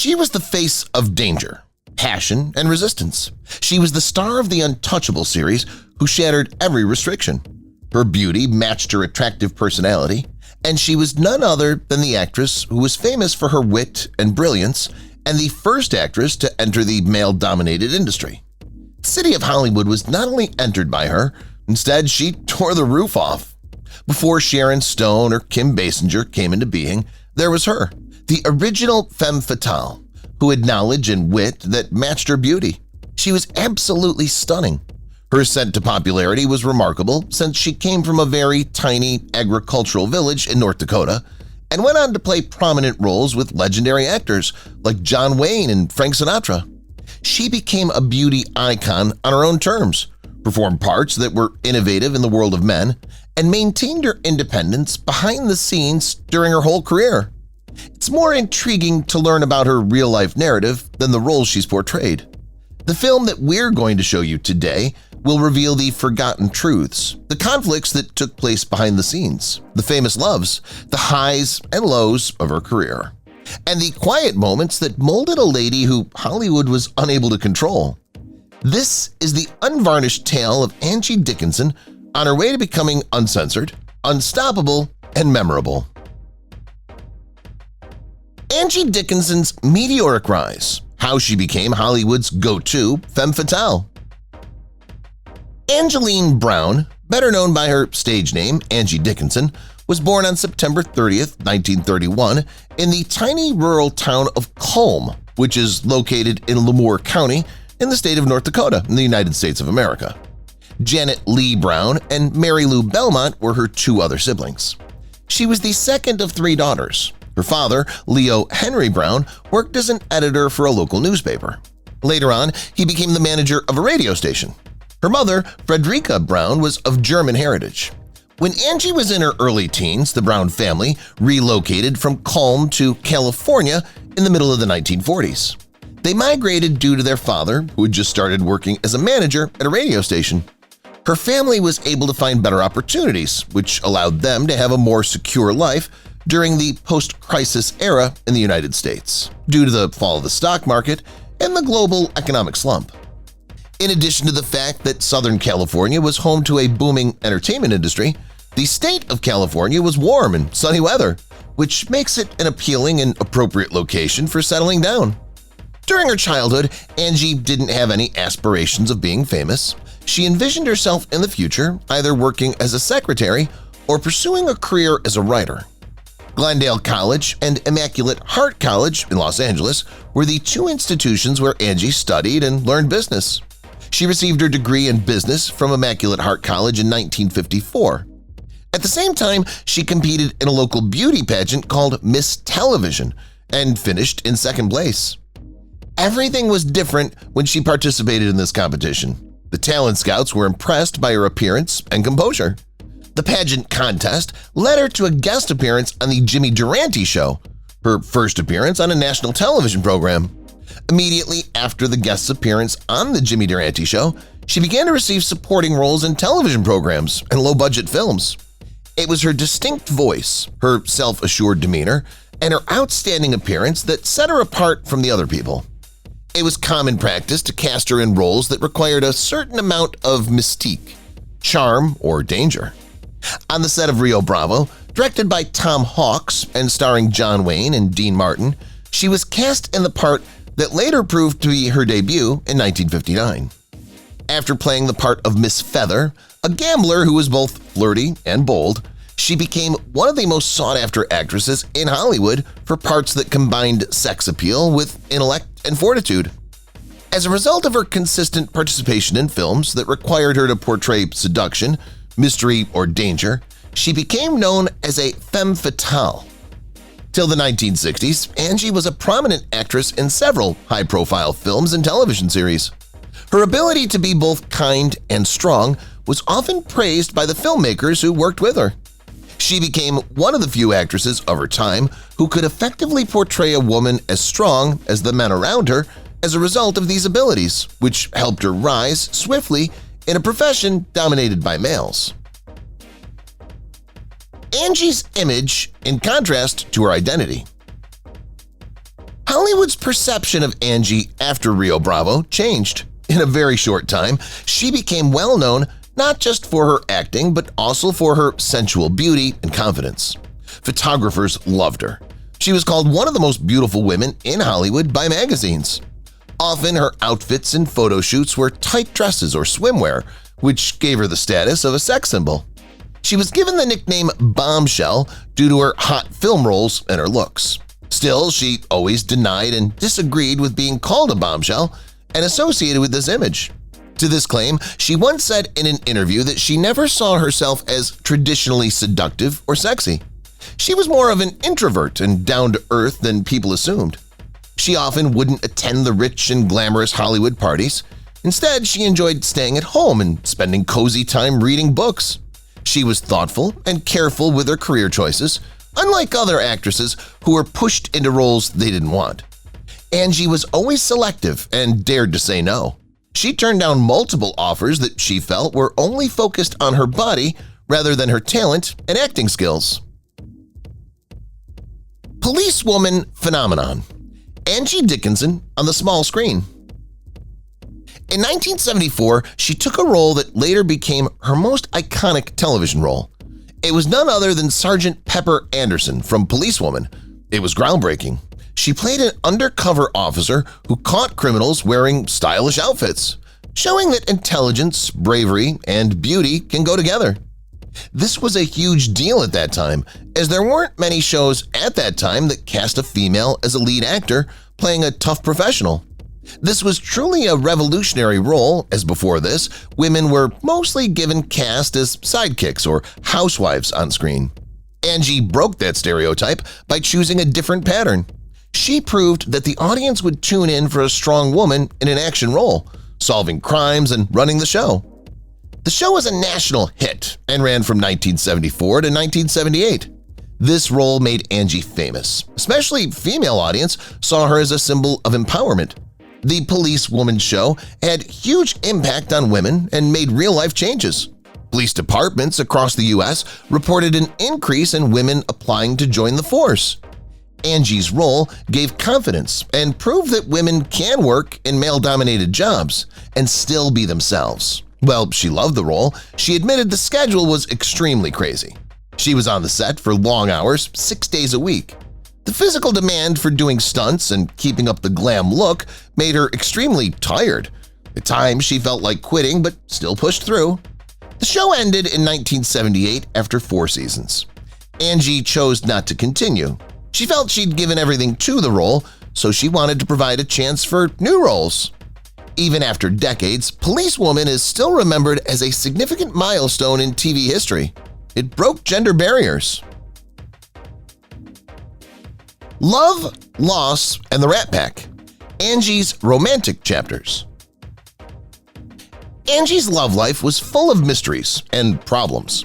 She was the face of danger, passion, and resistance. She was the star of the Untouchable series who shattered every restriction. Her beauty matched her attractive personality, and she was none other than the actress who was famous for her wit and brilliance and the first actress to enter the male-dominated industry. The city of Hollywood was not only entered by her, instead she tore the roof off. Before Sharon Stone or Kim Basinger came into being, there was her, the original femme fatale, who had knowledge and wit that matched her beauty. She was absolutely stunning. Her ascent to popularity was remarkable since she came from a very tiny agricultural village in North Dakota and went on to play prominent roles with legendary actors like John Wayne and Frank Sinatra. She became a beauty icon on her own terms, performed parts that were innovative in the world of men, and maintained her independence behind the scenes during her whole career. It's more intriguing to learn about her real-life narrative than the roles she's portrayed. The film that we're going to show you today will reveal the forgotten truths, the conflicts that took place behind the scenes, the famous loves, the highs and lows of her career, and the quiet moments that molded a lady who Hollywood was unable to control. This is the unvarnished tale of Angie Dickinson on her way to becoming uncensored, unstoppable, and memorable. Angie Dickinson's meteoric rise, how she became Hollywood's go-to femme fatale. Angeline Brown, better known by her stage name Angie Dickinson, was born on September 30, 1931, in the tiny rural town of Culm, which is located in Lemoore County in the state of North Dakota in the United States of America. Janet Lee Brown and Mary Lou Belmont were her two other siblings. She was the second of three daughters. Her father, Leo Henry Brown, worked as an editor for a local newspaper. Later on, he became the manager of a radio station. Her mother, Frederica Brown, was of German heritage. When Angie was in her early teens, the Brown family relocated from Culm to California in the middle of the 1940s. They migrated due to their father, who had just started working as a manager at a radio station. Her family was able to find better opportunities, which allowed them to have a more secure life during the post-crisis era in the United States, due to the fall of the stock market and the global economic slump. In addition to the fact that Southern California was home to a booming entertainment industry, the state of California was warm and sunny weather, which makes it an appealing and appropriate location for settling down. During her childhood, Angie didn't have any aspirations of being famous. She envisioned herself in the future either working as a secretary or pursuing a career as a writer. Glendale College and Immaculate Heart College in Los Angeles were the two institutions where Angie studied and learned business. She received her degree in business from Immaculate Heart College in 1954. At the same time, she competed in a local beauty pageant called Miss Television and finished in second place. Everything was different when she participated in this competition. The talent scouts were impressed by her appearance and composure. The pageant contest led her to a guest appearance on the Jimmy Durante Show, her first appearance on a national television program. Immediately after the guest's appearance on the Jimmy Durante Show, she began to receive supporting roles in television programs and low-budget films. It was her distinct voice, her self-assured demeanor, and her outstanding appearance that set her apart from the other people. It was common practice to cast her in roles that required a certain amount of mystique, charm, or danger. On the set of Rio Bravo, directed by Tom Hawks and starring John Wayne and Dean Martin, she was cast in the part that later proved to be her debut in 1959. After playing the part of Miss Feather, a gambler who was both flirty and bold, she became one of the most sought-after actresses in Hollywood for parts that combined sex appeal with intellect and fortitude. As a result of her consistent participation in films that required her to portray seduction, mystery, or danger, she became known as a femme fatale. Till the 1960s, Angie was a prominent actress in several high-profile films and television series. Her ability to be both kind and strong was often praised by the filmmakers who worked with her. She became one of the few actresses of her time who could effectively portray a woman as strong as the men around her as a result of these abilities, which helped her rise swiftly in a profession dominated by males. Angie's image in contrast to her identity. Hollywood's perception of Angie after Rio Bravo changed. In a very short time, she became well known not just for her acting but also for her sensual beauty and confidence. Photographers loved her. She was called one of the most beautiful women in Hollywood by magazines. Often her outfits and photo shoots were tight dresses or swimwear, which gave her the status of a sex symbol. She was given the nickname Bombshell due to her hot film roles and her looks. Still, she always denied and disagreed with being called a bombshell and associated with this image. To this claim, she once said in an interview that she never saw herself as traditionally seductive or sexy. She was more of an introvert and down-to-earth than people assumed. She often wouldn't attend the rich and glamorous Hollywood parties. Instead, she enjoyed staying at home and spending cozy time reading books. She was thoughtful and careful with her career choices, unlike other actresses who were pushed into roles they didn't want. Angie was always selective and dared to say no. She turned down multiple offers that she felt were only focused on her body rather than her talent and acting skills. Policewoman phenomenon. Angie Dickinson on the small screen. In 1974, she took a role that later became her most iconic television role. It was none other than Sergeant Pepper Anderson from Policewoman. It was groundbreaking. She played an undercover officer who caught criminals wearing stylish outfits, showing that intelligence, bravery, and beauty can go together. This was a huge deal at that time, as there weren't many shows at that time that cast a female as a lead actor playing a tough professional. This was truly a revolutionary role, as before this, women were mostly given cast as sidekicks or housewives on screen. Angie broke that stereotype by choosing a different pattern. She proved that the audience would tune in for a strong woman in an action role, solving crimes and running the show. The show was a national hit and ran from 1974 to 1978. This role made Angie famous. Especially female audience saw her as a symbol of empowerment. The Policewoman show had huge impact on women and made real-life changes. Police departments across the U.S. reported an increase in women applying to join the force. Angie's role gave confidence and proved that women can work in male-dominated jobs and still be themselves. While she loved the role, she admitted the schedule was extremely crazy. She was on the set for long hours, 6 days a week. The physical demand for doing stunts and keeping up the glam look made her extremely tired. At times, she felt like quitting but still pushed through. The show ended in 1978 after 4 seasons. Angie chose not to continue. She felt she'd given everything to the role, so she wanted to provide a chance for new roles. Even after decades, Policewoman is still remembered as a significant milestone in TV history. It broke gender barriers. Love, Loss, and the Rat Pack. Angie's romantic chapters. Angie's love life was full of mysteries and problems.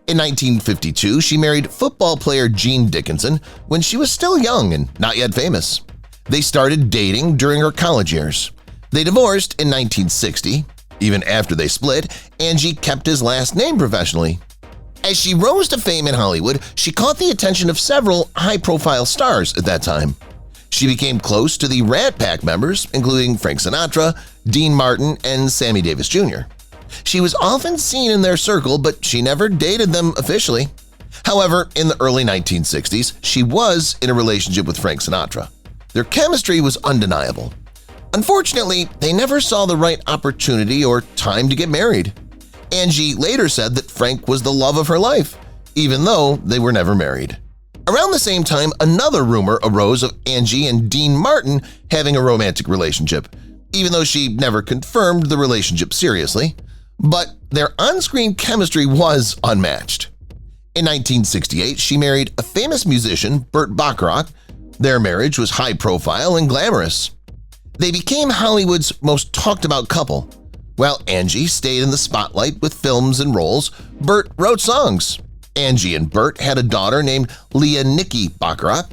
In 1952, she married football player Gene Dickinson when she was still young and not yet famous. They started dating during her college years. They divorced in 1960. Even after they split, Angie kept his last name professionally. As she rose to fame in Hollywood, she caught the attention of several high-profile stars at that time. She became close to the Rat Pack members, including Frank Sinatra, Dean Martin, and Sammy Davis Jr. She was often seen in their circle, but she never dated them officially. However, in the early 1960s, she was in a relationship with Frank Sinatra. Their chemistry was undeniable. Unfortunately, they never saw the right opportunity or time to get married. Angie later said that Frank was the love of her life, even though they were never married. Around the same time, another rumor arose of Angie and Dean Martin having a romantic relationship, even though she never confirmed the relationship seriously. But their on-screen chemistry was unmatched. In 1968, she married a famous musician, Burt Bacharach. Their marriage was high-profile and glamorous. They became Hollywood's most talked-about couple. While Angie stayed in the spotlight with films and roles, Burt wrote songs. Angie and Burt had a daughter named Leah Nikki Bacharach.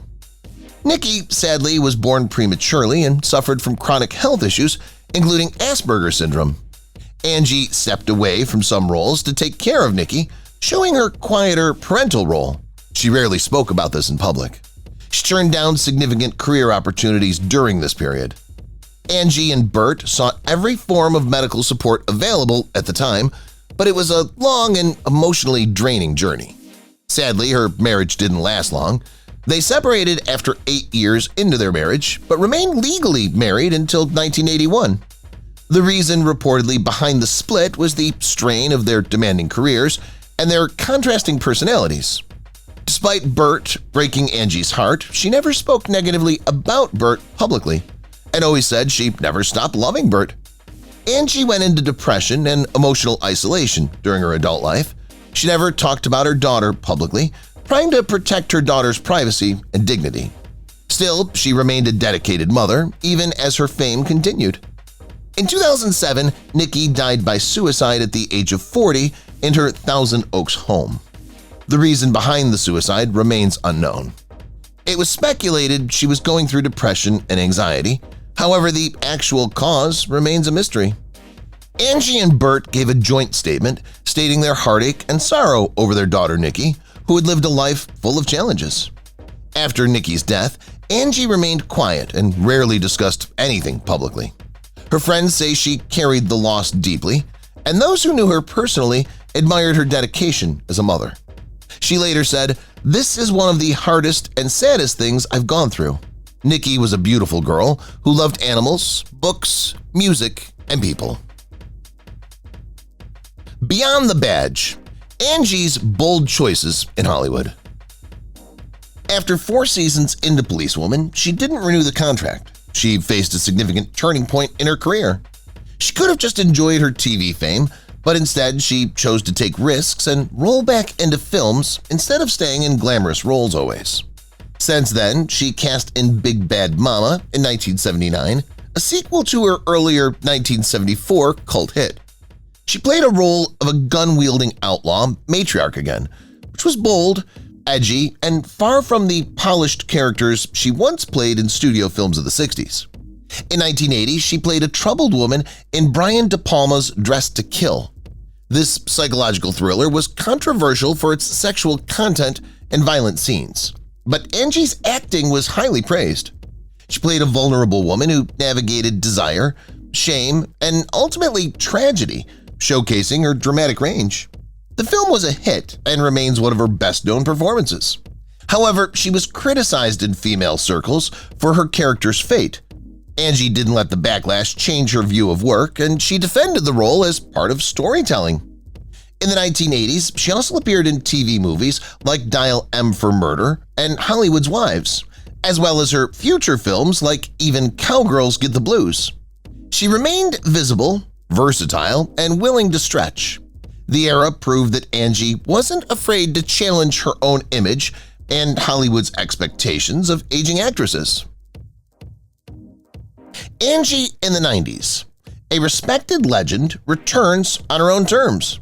Nikki, sadly, was born prematurely and suffered from chronic health issues, including Asperger's syndrome. Angie stepped away from some roles to take care of Nikki, showing her quieter parental role. She rarely spoke about this in public. She turned down significant career opportunities during this period. Angie and Bert sought every form of medical support available at the time, but it was a long and emotionally draining journey. Sadly, her marriage didn't last long. They separated after 8 years into their marriage, but remained legally married until 1981. The reason reportedly behind the split was the strain of their demanding careers and their contrasting personalities. Despite Bert breaking Angie's heart, she never spoke negatively about Bert publicly and always said she never stopped loving Bert. Angie went into depression and emotional isolation during her adult life. She never talked about her daughter publicly, trying to protect her daughter's privacy and dignity. Still, she remained a dedicated mother, even as her fame continued. In 2007, Nikki died by suicide at the age of 40 in her Thousand Oaks home. The reason behind the suicide remains unknown. It was speculated she was going through depression and anxiety. However, the actual cause remains a mystery. Angie and Bert gave a joint statement stating their heartache and sorrow over their daughter Nikki, who had lived a life full of challenges. After Nikki's death, Angie remained quiet and rarely discussed anything publicly. Her friends say she carried the loss deeply, and those who knew her personally admired her dedication as a mother. She later said, "This is one of the hardest and saddest things I've gone through. Nikki was a beautiful girl who loved animals, books, music, and people." Beyond the badge, Angie's bold choices in Hollywood. After 4 seasons into Policewoman, she didn't renew the contract. She faced a significant turning point in her career. She could have just enjoyed her TV fame, but instead she chose to take risks and roll back into films instead of staying in glamorous roles always. Since then, she cast in Big Bad Mama in 1979, a sequel to her earlier 1974 cult hit. She played a role of a gun-wielding outlaw matriarch again, which was bold, edgy, and far from the polished characters she once played in studio films of the 60s. In 1980, she played a troubled woman in Brian De Palma's Dressed to Kill. This psychological thriller was controversial for its sexual content and violent scenes, but Angie's acting was highly praised. She played a vulnerable woman who navigated desire, shame, and ultimately tragedy, showcasing her dramatic range. The film was a hit and remains one of her best-known performances. However, she was criticized in female circles for her character's fate. Angie didn't let the backlash change her view of work, and she defended the role as part of storytelling. In the 1980s, she also appeared in TV movies like Dial M for Murder and Hollywood's Wives, as well as her future films like Even Cowgirls Get the Blues. She remained visible, versatile, and willing to stretch. The era proved that Angie wasn't afraid to challenge her own image and Hollywood's expectations of aging actresses. Angie in the 90s. A respected legend returns on her own terms.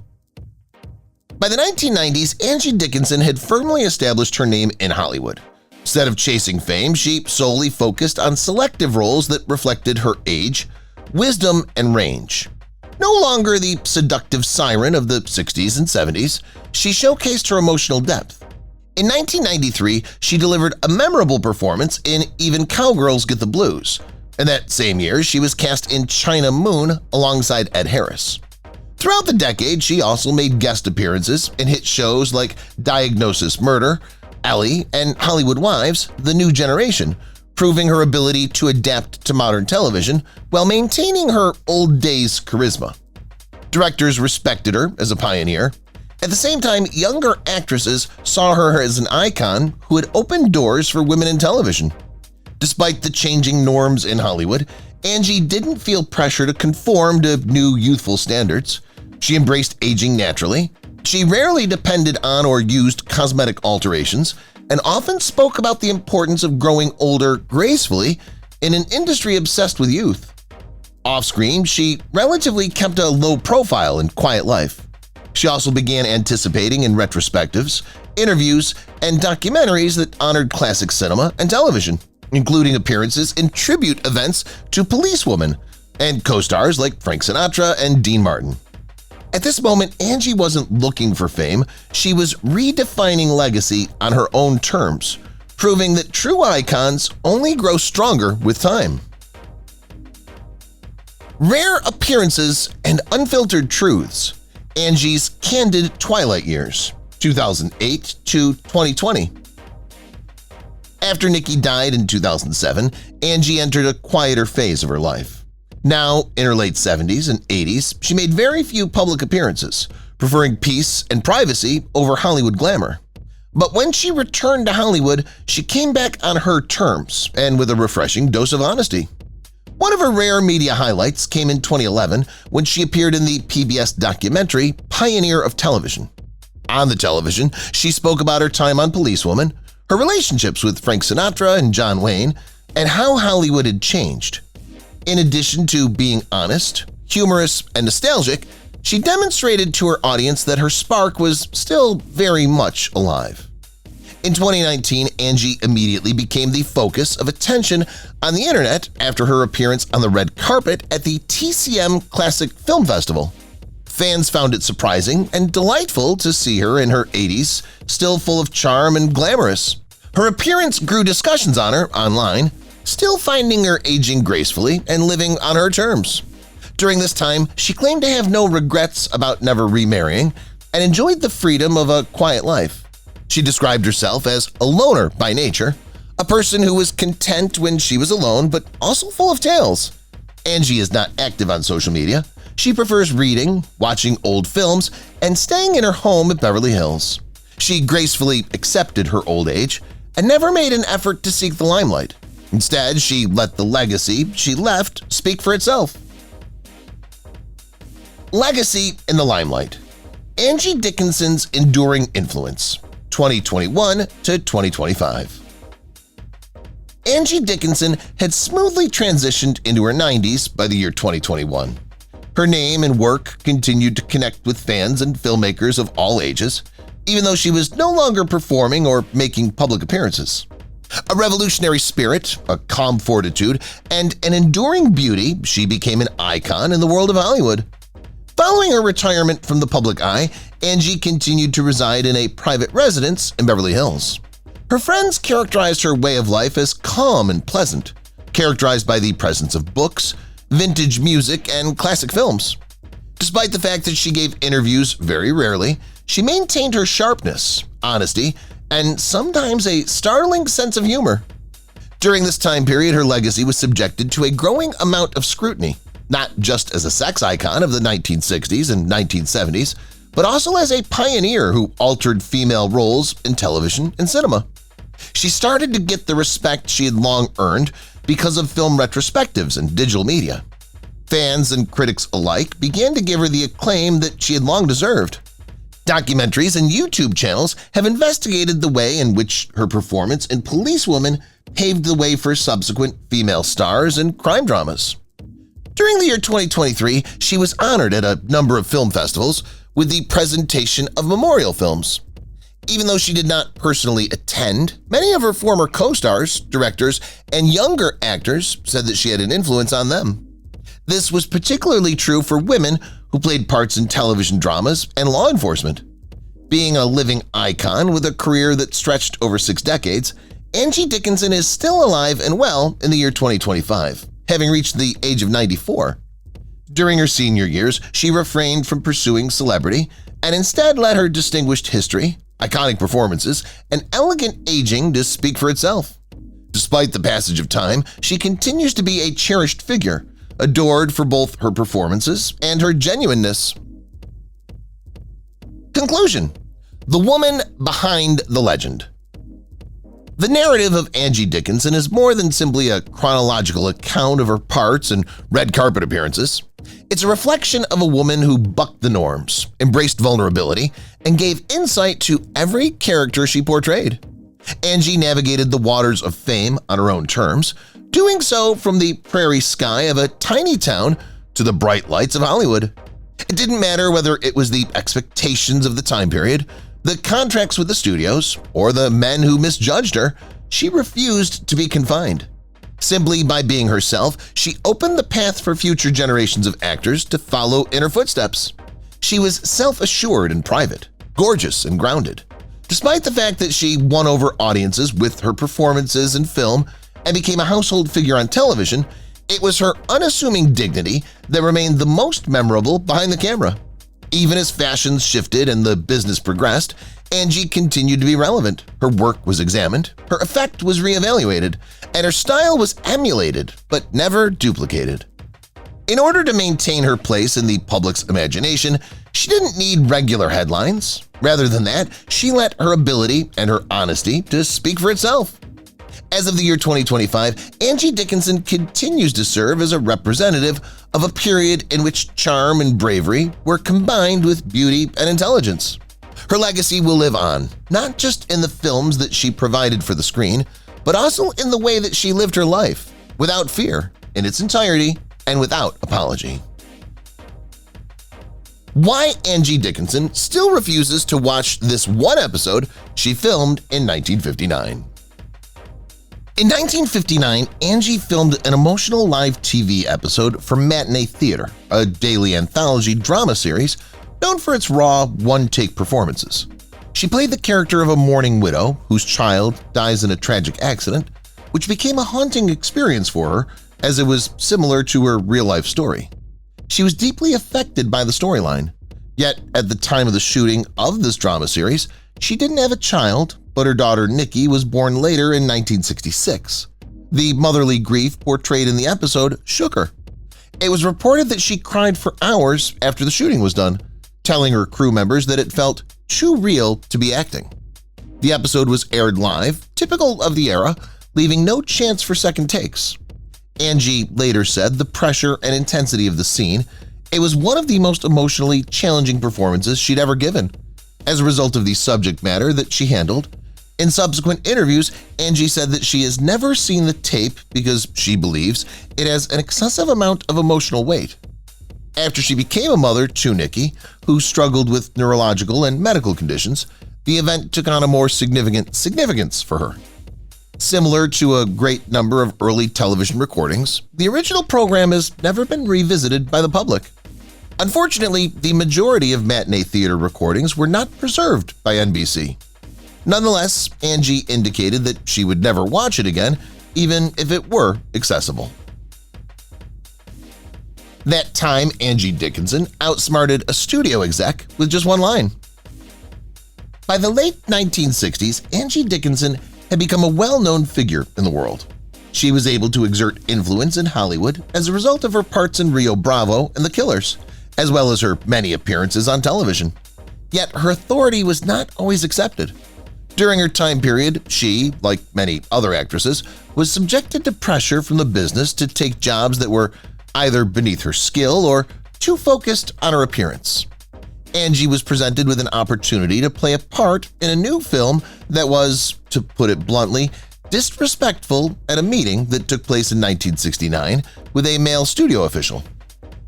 By the 1990s, Angie Dickinson had firmly established her name in Hollywood. Instead of chasing fame, she solely focused on selective roles that reflected her age, wisdom, and range. No longer the seductive siren of the 60s and 70s, she showcased her emotional depth. In 1993, she delivered a memorable performance in Even Cowgirls Get the Blues, and that same year she was cast in China Moon alongside Ed Harris. Throughout the decade, she also made guest appearances in hit shows like Diagnosis Murder, Ellie, and Hollywood Wives: The New Generation, proving her ability to adapt to modern television while maintaining her old days charisma. Directors respected her as a pioneer. At the same time, younger actresses saw her as an icon who had opened doors for women in television. Despite the changing norms in Hollywood, Angie didn't feel pressure to conform to new youthful standards. She embraced aging naturally. She rarely depended on or used cosmetic alterations, and often spoke about the importance of growing older gracefully in an industry obsessed with youth. Off-screen, she relatively kept a low profile and quiet life. She also began anticipating in retrospectives, interviews, and documentaries that honored classic cinema and television, including appearances in tribute events to Policewoman and co-stars like Frank Sinatra and Dean Martin. At this moment, Angie wasn't looking for fame, she was redefining legacy on her own terms, proving that true icons only grow stronger with time. Rare appearances and unfiltered truths. Angie's candid twilight years, 2008 to 2020. After Nikki died in 2007, Angie entered a quieter phase of her life. Now, in her late 70s and 80s, she made very few public appearances, preferring peace and privacy over Hollywood glamour. But when she returned to Hollywood, she came back on her terms and with a refreshing dose of honesty. One of her rare media highlights came in 2011 when she appeared in the PBS documentary Pioneer of Television. On the television, she spoke about her time on Policewoman, her relationships with Frank Sinatra and John Wayne, and how Hollywood had changed. In addition to being honest, humorous, and nostalgic, she demonstrated to her audience that her spark was still very much alive. In 2019, Angie immediately became the focus of attention on the internet after her appearance on the red carpet at the TCM Classic Film Festival. Fans found it surprising and delightful to see her in her 80s, still full of charm and glamorous. Her appearance grew discussions on her online, still finding her aging gracefully and living on her terms. During this time, she claimed to have no regrets about never remarrying and enjoyed the freedom of a quiet life. She described herself as a loner by nature, a person who was content when she was alone but also full of tales. Angie is not active on social media. She prefers reading, watching old films, and staying in her home at Beverly Hills. She gracefully accepted her old age and never made an effort to seek the limelight. Instead, she let the legacy she left speak for itself. Legacy in the limelight. Angie Dickinson's enduring influence, 2021 to 2025. Angie Dickinson had smoothly transitioned into her 90s by the year 2021. Her name and work continued to connect with fans and filmmakers of all ages, even though she was no longer performing or making public appearances. A revolutionary spirit, a calm fortitude, and an enduring beauty, she became an icon in the world of Hollywood. Following her retirement from the public eye, Angie continued to reside in a private residence in Beverly Hills. Her friends characterized her way of life as calm and pleasant, characterized by the presence of books, vintage music, and classic films. Despite the fact that she gave interviews very rarely, she maintained her sharpness, honesty, and sometimes a startling sense of humor. During this time period, her legacy was subjected to a growing amount of scrutiny, not just as a sex icon of the 1960s and 1970s, but also as a pioneer who altered female roles in television and cinema. She started to get the respect she had long earned because of film retrospectives and digital media. Fans and critics alike began to give her the acclaim that she had long deserved. Documentaries and YouTube channels have investigated the way in which her performance in Policewoman paved the way for subsequent female stars in crime dramas. During the year 2023, she was honored at a number of film festivals with the presentation of memorial films. Even though she did not personally attend, many of her former co-stars, directors, and younger actors said that she had an influence on them. This was particularly true for women who played parts in television dramas and law enforcement. Being a living icon with a career that stretched over 6 decades, Angie Dickinson is still alive and well in the year 2025, having reached the age of 94. During her senior years, she refrained from pursuing celebrity and instead let her distinguished history, iconic performances, and elegant aging to speak for itself. Despite the passage of time, she continues to be a cherished figure, adored for both her performances and her genuineness. Conclusion: the woman behind the legend. The narrative of Angie Dickinson is more than simply a chronological account of her parts and red carpet appearances. It's a reflection of a woman who bucked the norms, embraced vulnerability, and gave insight to every character she portrayed. Angie navigated the waters of fame on her own terms, doing so from the prairie sky of a tiny town to the bright lights of Hollywood. It didn't matter whether it was the expectations of the time period, the contracts with the studios, or the men who misjudged her. She refused to be confined. Simply by being herself, she opened the path for future generations of actors to follow in her footsteps. She was self-assured and private, gorgeous and grounded. Despite the fact that she won over audiences with her performances in film and became a household figure on television, it was her unassuming dignity that remained the most memorable behind the camera. Even as fashions shifted and the business progressed, Angie continued to be relevant. Her work was examined, her effect was reevaluated, and her style was emulated but never duplicated. In order to maintain her place in the public's imagination, she didn't need regular headlines. Rather than that, she let her ability and her honesty to speak for itself. As of the year 2025, Angie Dickinson continues to serve as a representative of a period in which charm and bravery were combined with beauty and intelligence. Her legacy will live on, not just in the films that she provided for the screen, but also in the way that she lived her life, without fear, in its entirety, and without apology. Why Angie Dickinson still refuses to watch this one episode she filmed in 1959. In 1959, Angie filmed an emotional live TV episode for Matinee Theater, a daily anthology drama series known for its raw, one-take performances. She played the character of a mourning widow whose child dies in a tragic accident, which became a haunting experience for her as it was similar to her real-life story. She was deeply affected by the storyline, yet at the time of the shooting of this drama series, she didn't have a child, but her daughter Nikki was born later in 1966. The motherly grief portrayed in the episode shook her. It was reported that she cried for hours after the shooting was done, telling her crew members that it felt too real to be acting. The episode was aired live, typical of the era, leaving no chance for second takes. Angie later said the pressure and intensity of the scene, it was one of the most emotionally challenging performances she'd ever given, as a result of the subject matter that she handled. In subsequent interviews, Angie said that she has never seen the tape because she believes it has an excessive amount of emotional weight. After she became a mother to Nikki, who struggled with neurological and medical conditions, the event took on a more significant significance for her. Similar to a great number of early television recordings, the original program has never been revisited by the public. Unfortunately, the majority of Matinee Theater recordings were not preserved by NBC. Nonetheless, Angie indicated that she would never watch it again, even if it were accessible. That time, Angie Dickinson outsmarted a studio exec with just one line. By the late 1960s, Angie Dickinson had become a well-known figure in the world. She was able to exert influence in Hollywood as a result of her parts in Rio Bravo and The Killers, as well as her many appearances on television. Yet her authority was not always accepted. During her time period, she, like many other actresses, was subjected to pressure from the business to take jobs that were either beneath her skill or too focused on her appearance. Angie was presented with an opportunity to play a part in a new film that was, to put it bluntly, disrespectful at a meeting that took place in 1969 with a male studio official.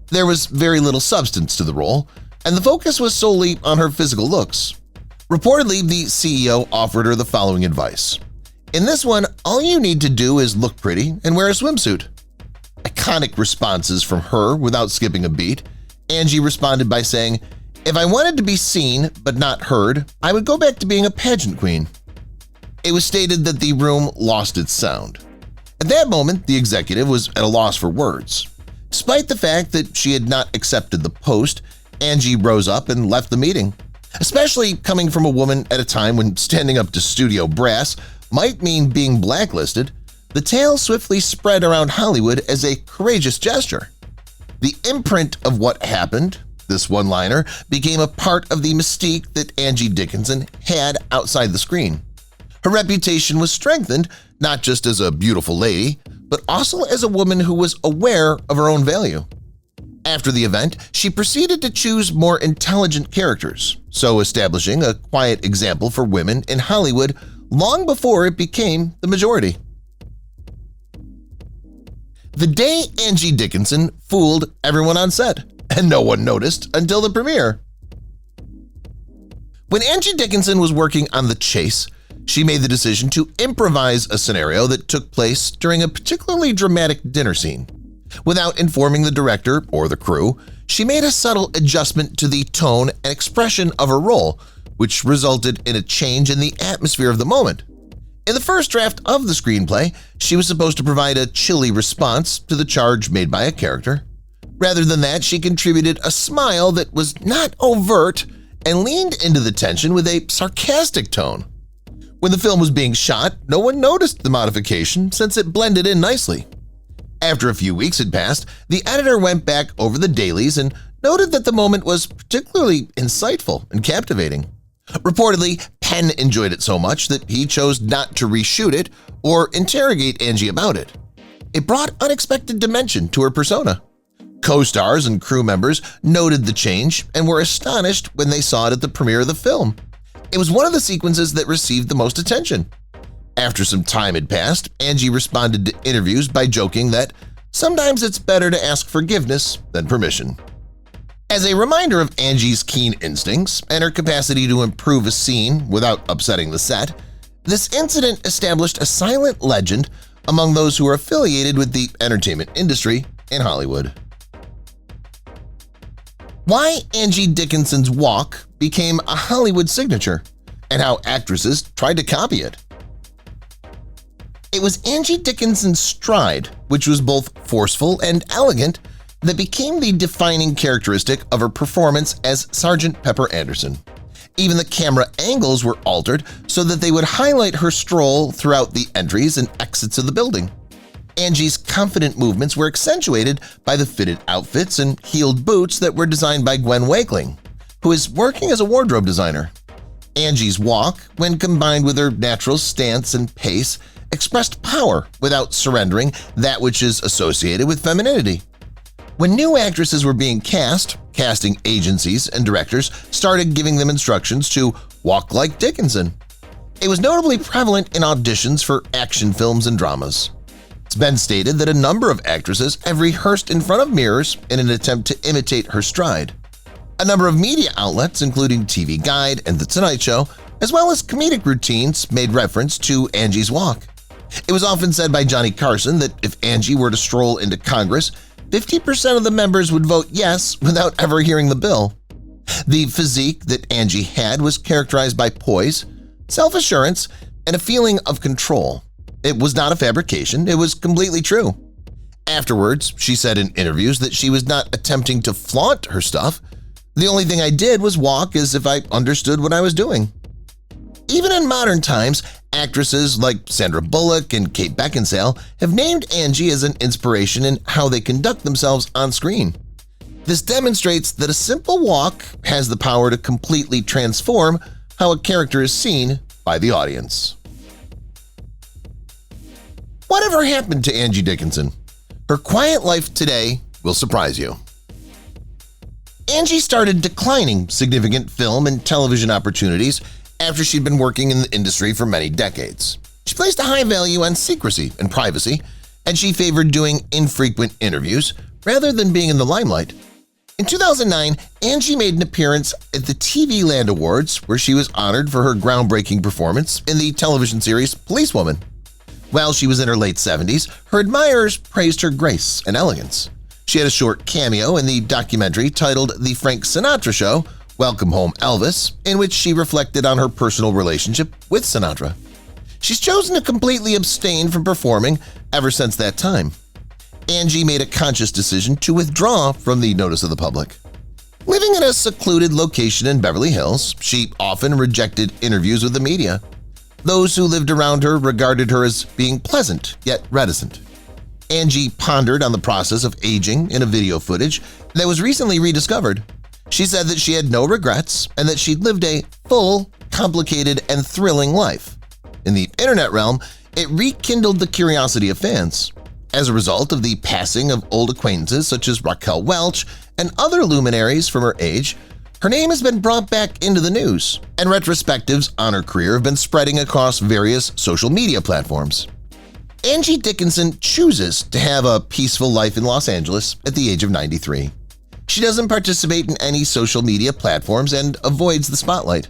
There was very little substance to the role, and the focus was solely on her physical looks. Reportedly, the CEO offered her the following advice. In this one, all you need to do is look pretty and wear a swimsuit. Iconic responses from her without skipping a beat, Angie responded by saying, "If I wanted to be seen but not heard, I would go back to being a pageant queen." It was stated that the room lost its sound. At that moment, the executive was at a loss for words. Despite the fact that she had not accepted the post, Angie rose up and left the meeting. Especially coming from a woman at a time when standing up to studio brass might mean being blacklisted, the tale swiftly spread around Hollywood as a courageous gesture. The imprint of what happened, this one-liner, became a part of the mystique that Angie Dickinson had outside the screen. Her reputation was strengthened not just as a beautiful lady, but also as a woman who was aware of her own value. After the event, she proceeded to choose more intelligent characters, so establishing a quiet example for women in Hollywood long before it became the majority. The day Angie Dickinson fooled everyone on set, and no one noticed until the premiere. When Angie Dickinson was working on The Chase, she made the decision to improvise a scenario that took place during a particularly dramatic dinner scene. Without informing the director or the crew, she made a subtle adjustment to the tone and expression of her role, which resulted in a change in the atmosphere of the moment. In the first draft of the screenplay, she was supposed to provide a chilly response to the charge made by a character. Rather than that, she contributed a smile that was not overt and leaned into the tension with a sarcastic tone. When the film was being shot, no one noticed the modification since it blended in nicely. After a few weeks had passed, the editor went back over the dailies and noted that the moment was particularly insightful and captivating. Reportedly, Penn enjoyed it so much that he chose not to reshoot it or interrogate Angie about it. It brought unexpected dimension to her persona. Co-stars and crew members noted the change and were astonished when they saw it at the premiere of the film. It was one of the sequences that received the most attention. After some time had passed, Angie responded to interviews by joking that sometimes it's better to ask forgiveness than permission. As a reminder of Angie's keen instincts and her capacity to improve a scene without upsetting the set, this incident established a silent legend among those who are affiliated with the entertainment industry in Hollywood. Why Angie Dickinson's walk became a Hollywood signature, and how actresses tried to copy it. It was Angie Dickinson's stride, which was both forceful and elegant, that became the defining characteristic of her performance as Sergeant Pepper Anderson. Even the camera angles were altered so that they would highlight her stroll throughout the entries and exits of the building. Angie's confident movements were accentuated by the fitted outfits and heeled boots that were designed by Gwen Wakeling, who is working as a wardrobe designer. Angie's walk, when combined with her natural stance and pace, expressed power without surrendering that which is associated with femininity. When new actresses were being cast, casting agencies and directors started giving them instructions to walk like Dickinson. It was notably prevalent in auditions for action films and dramas. It's been stated that a number of actresses have rehearsed in front of mirrors in an attempt to imitate her stride. A number of media outlets, including TV Guide and The Tonight Show, as well as comedic routines, made reference to Angie's walk. It was often said by Johnny Carson that if Angie were to stroll into Congress, 50% of the members would vote yes without ever hearing the bill. The physique that Angie had was characterized by poise, self-assurance, and a feeling of control. It was not a fabrication, it was completely true. Afterwards, she said in interviews that she was not attempting to flaunt her stuff. The only thing I did was walk as if I understood what I was doing. Even in modern times, actresses like Sandra Bullock and Kate Beckinsale have named Angie as an inspiration in how they conduct themselves on screen. This demonstrates that a simple walk has the power to completely transform how a character is seen by the audience. Whatever happened to Angie Dickinson? Her quiet life today will surprise you. Angie started declining significant film and television opportunities after she'd been working in the industry for many decades. She placed a high value on secrecy and privacy, and she favored doing infrequent interviews rather than being in the limelight. In 2009, Angie made an appearance at the TV Land Awards, where she was honored for her groundbreaking performance in the television series Policewoman. While she was in her late 70s, her admirers praised her grace and elegance. She had a short cameo in the documentary titled The Frank Sinatra Show, Welcome Home Elvis, in which she reflected on her personal relationship with Sinatra. She's chosen to completely abstain from performing ever since that time. Angie made a conscious decision to withdraw from the notice of the public. Living in a secluded location in Beverly Hills, she often rejected interviews with the media. Those who lived around her regarded her as being pleasant yet reticent. Angie pondered on the process of aging in a video footage that was recently rediscovered. She said that she had no regrets and that she'd lived a full, complicated, and thrilling life. In the internet realm, it rekindled the curiosity of fans. As a result of the passing of old acquaintances such as Raquel Welch and other luminaries from her age, her name has been brought back into the news, and retrospectives on her career have been spreading across various social media platforms. Angie Dickinson chooses to have a peaceful life in Los Angeles at the age of 93. She doesn't participate in any social media platforms and avoids the spotlight.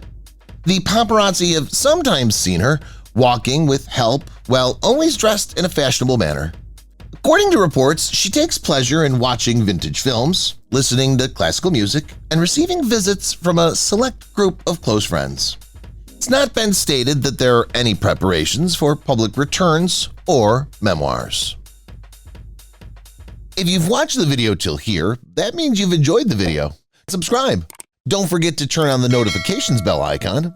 The paparazzi have sometimes seen her walking with help while always dressed in a fashionable manner. According to reports, she takes pleasure in watching vintage films, listening to classical music, and receiving visits from a select group of close friends. It's not been stated that there are any preparations for public returns or memoirs. If you've watched the video till here, that means you've enjoyed the video. Subscribe. Don't forget to turn on the notifications bell icon